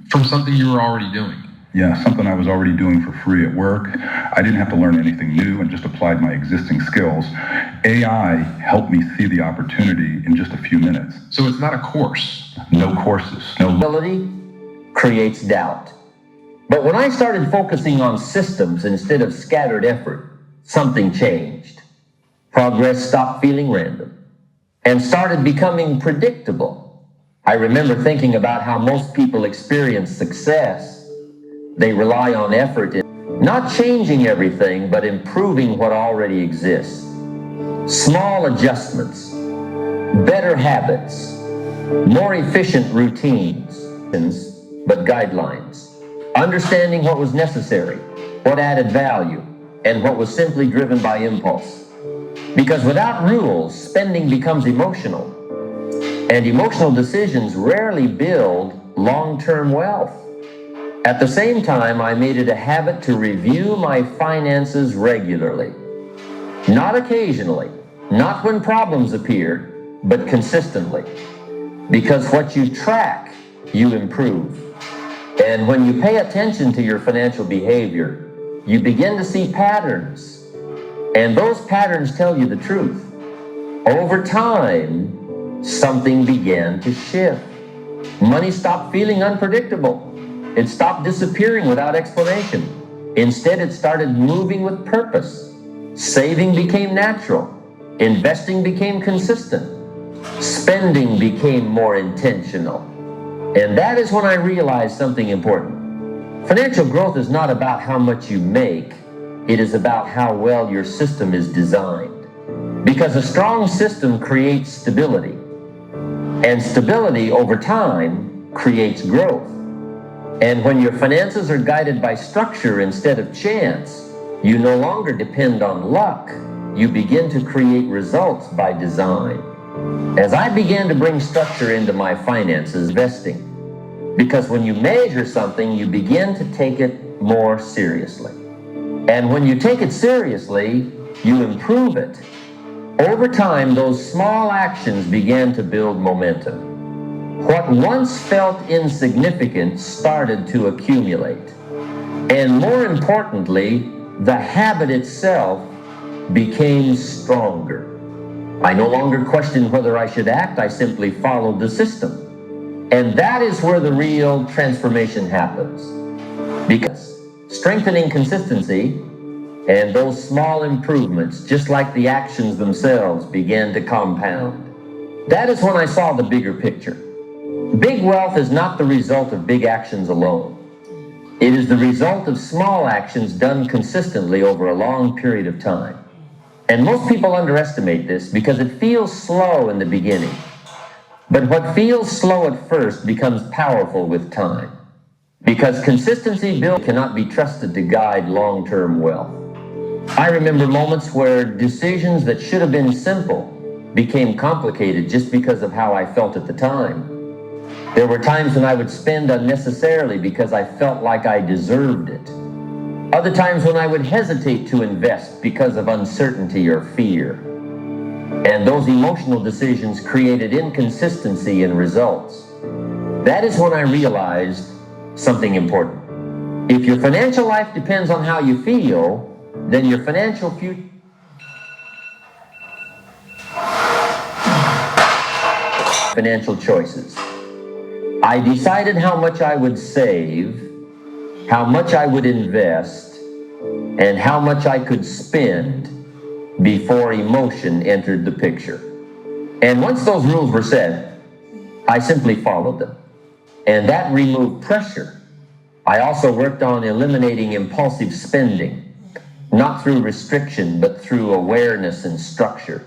from something you were already doing. Yeah, something I was already doing for free at work. I didn't have to learn anything new and just applied my existing skills. AI helped me see the opportunity in just a few minutes. So it's not a course. No courses, no Ability creates doubt. But when I started focusing on systems instead of scattered effort, something changed. Progress stopped feeling random and started becoming predictable. I remember thinking about how most people experience success. They rely on effort in not changing everything, but improving what already exists. Small adjustments, better habits, more efficient routines, but guidelines. Understanding what was necessary, what added value, and what was simply driven by impulse. Because without rules, spending becomes emotional, and emotional decisions rarely build long-term wealth. At the same time, I made it a habit to review my finances regularly. Not occasionally, not when problems appeared, but consistently. Because what you track, you improve. And when you pay attention to your financial behavior, you begin to see patterns. And those patterns tell you the truth. Over time, something began to shift. Money stopped feeling unpredictable. It stopped disappearing without explanation. Instead, it started moving with purpose. Saving became natural. Investing became consistent. Spending became more intentional. And that is when I realized something important. Financial growth is not about how much you make. It is about how well your system is designed. Because a strong system creates stability. And stability over time creates growth. And when your finances are guided by structure instead of chance, you no longer depend on luck. You begin to create results by design. As I began to bring structure into my finances, investing, because when you measure something, you begin to take it more seriously. And when you take it seriously, you improve it. Over time, those small actions began to build momentum. What once felt insignificant started to accumulate. And more importantly, the habit itself became stronger. I no longer questioned whether I should act, I simply followed the system. And that is where the real transformation happens. Because strengthening consistency and those small improvements, just like the actions themselves, began to compound. That is when I saw the bigger picture. Big wealth is not the result of big actions alone. It is the result of small actions done consistently over a long period of time. And most people underestimate this because it feels slow in the beginning. But what feels slow at first becomes powerful with time. Because consistency built cannot be trusted to guide long-term wealth. I remember moments where decisions that should have been simple became complicated just because of how I felt at the time. There were times when I would spend unnecessarily because I felt like I deserved it. Other times when I would hesitate to invest because of uncertainty or fear. And those emotional decisions created inconsistency in results. That is when I realized something important. If your financial life depends on how you feel, then your financial future financial choices. I decided how much I would save, how much I would invest, and how much I could spend before emotion entered the picture. And once those rules were set, I simply followed them. And that removed pressure. I also worked on eliminating impulsive spending, not through restriction, but through awareness and structure.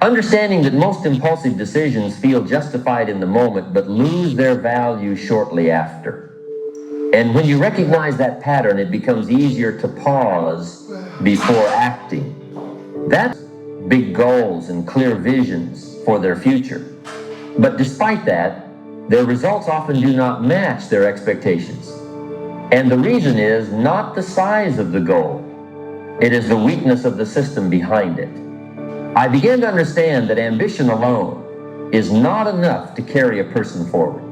Understanding that most impulsive decisions feel justified in the moment, but lose their value shortly after. And when you recognize that pattern, it becomes easier to pause before acting. That's big goals and clear visions for their future. But despite that, their results often do not match their expectations. And the reason is not the size of the goal. It is the weakness of the system behind it. I began to understand that ambition alone is not enough to carry a person forward.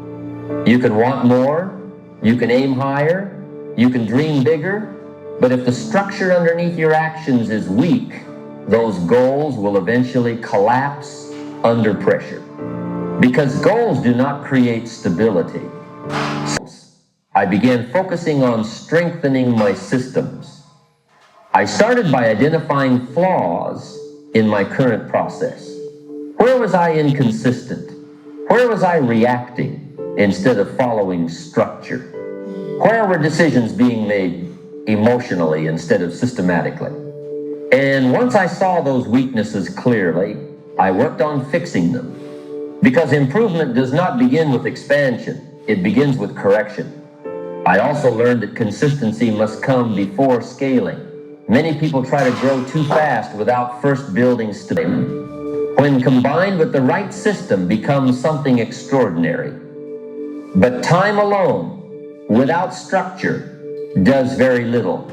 You can want more, You can aim higher, you can dream bigger, but if the structure underneath your actions is weak, those goals will eventually collapse under pressure. Because goals do not create stability. I began focusing on strengthening my systems. I started by identifying flaws in my current process. Where was I inconsistent? Where was I reacting instead of following structure? Where were decisions being made emotionally instead of systematically? And once I saw those weaknesses clearly, I worked on fixing them. Because improvement does not begin with expansion, it begins with correction. I also learned that consistency must come before scaling. Many people try to grow too fast without first building stability. When combined with the right system, becomes something extraordinary. But time alone, without structure, does very little.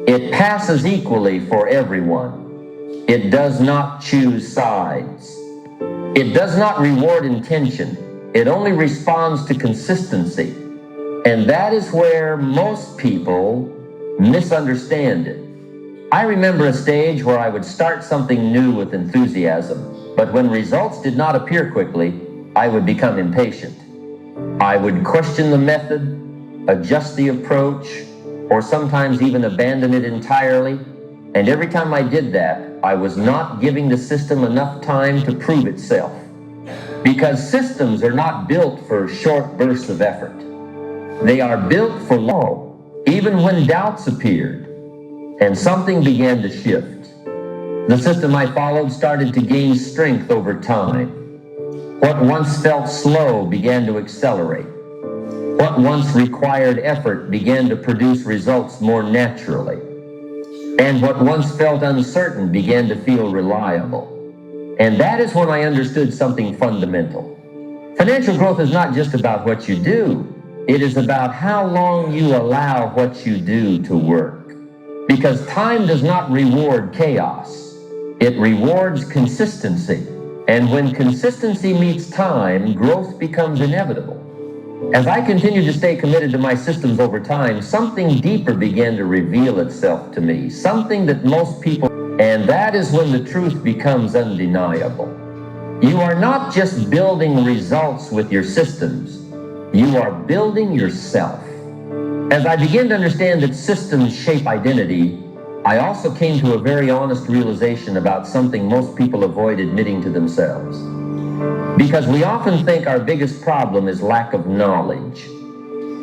It passes equally for everyone. It does not choose sides. It does not reward intention. It only responds to consistency. And that is where most people misunderstand it. I remember a stage where I would start something new with enthusiasm, but when results did not appear quickly, I would become impatient. I would question the method, adjust the approach, or sometimes even abandon it entirely. And every time I did that, I was not giving the system enough time to prove itself. Because systems are not built for short bursts of effort. They are built for long, even when doubts appeared. And something began to shift. The system I followed started to gain strength over time. What once felt slow began to accelerate. What once required effort began to produce results more naturally. And what once felt uncertain began to feel reliable. And that is when I understood something fundamental. Financial growth is not just about what you do. It is about how long you allow what you do to work. Because time does not reward chaos. It rewards consistency. And when consistency meets time, growth becomes inevitable. As I continued to stay committed to my systems over time, something deeper began to reveal itself to me. Something that most people... And that is when the truth becomes undeniable. You are not just building results with your systems. You are building yourself. As I began to understand that systems shape identity, I also came to a very honest realization about something most people avoid admitting to themselves. Because we often think our biggest problem is lack of knowledge.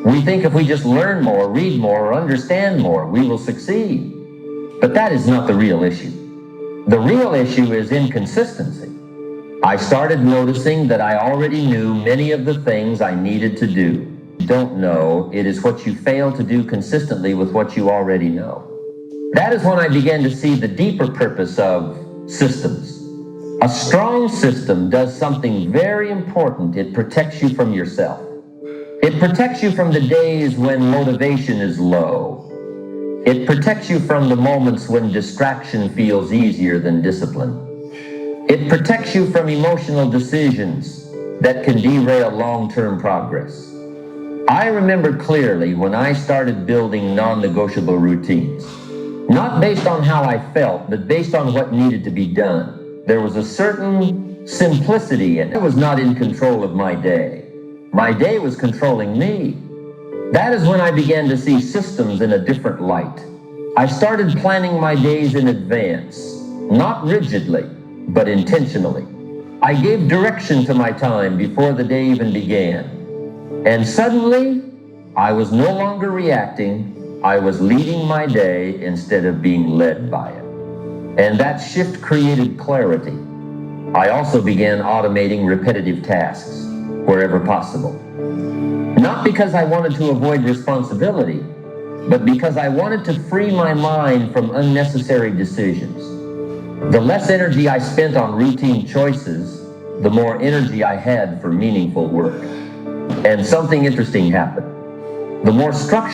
We think if we just learn more, read more, or understand more, we will succeed. But that is not the real issue. The real issue is inconsistency. I started noticing that I already knew many of the things I needed to do. Don't know, it is what you fail to do consistently with what you already know. That is when I began to see the deeper purpose of systems. A strong system does something very important. It protects you from yourself. It protects you from the days when motivation is low. It protects you from the moments when distraction feels easier than discipline. It protects you from emotional decisions that can derail long-term progress. I remember clearly when I started building non-negotiable routines, not based on how I felt, but based on what needed to be done. There was a certain simplicity, and I was not in control of my day. My day was controlling me. That is when I began to see systems in a different light. I started planning my days in advance, not rigidly, but intentionally. I gave direction to my time before the day even began. And suddenly, I was no longer reacting. I was leading my day instead of being led by it. And that shift created clarity. I also began automating repetitive tasks wherever possible. Not because I wanted to avoid responsibility, but because I wanted to free my mind from unnecessary decisions. The less energy I spent on routine choices, the more energy I had for meaningful work. And something interesting happened. The more structure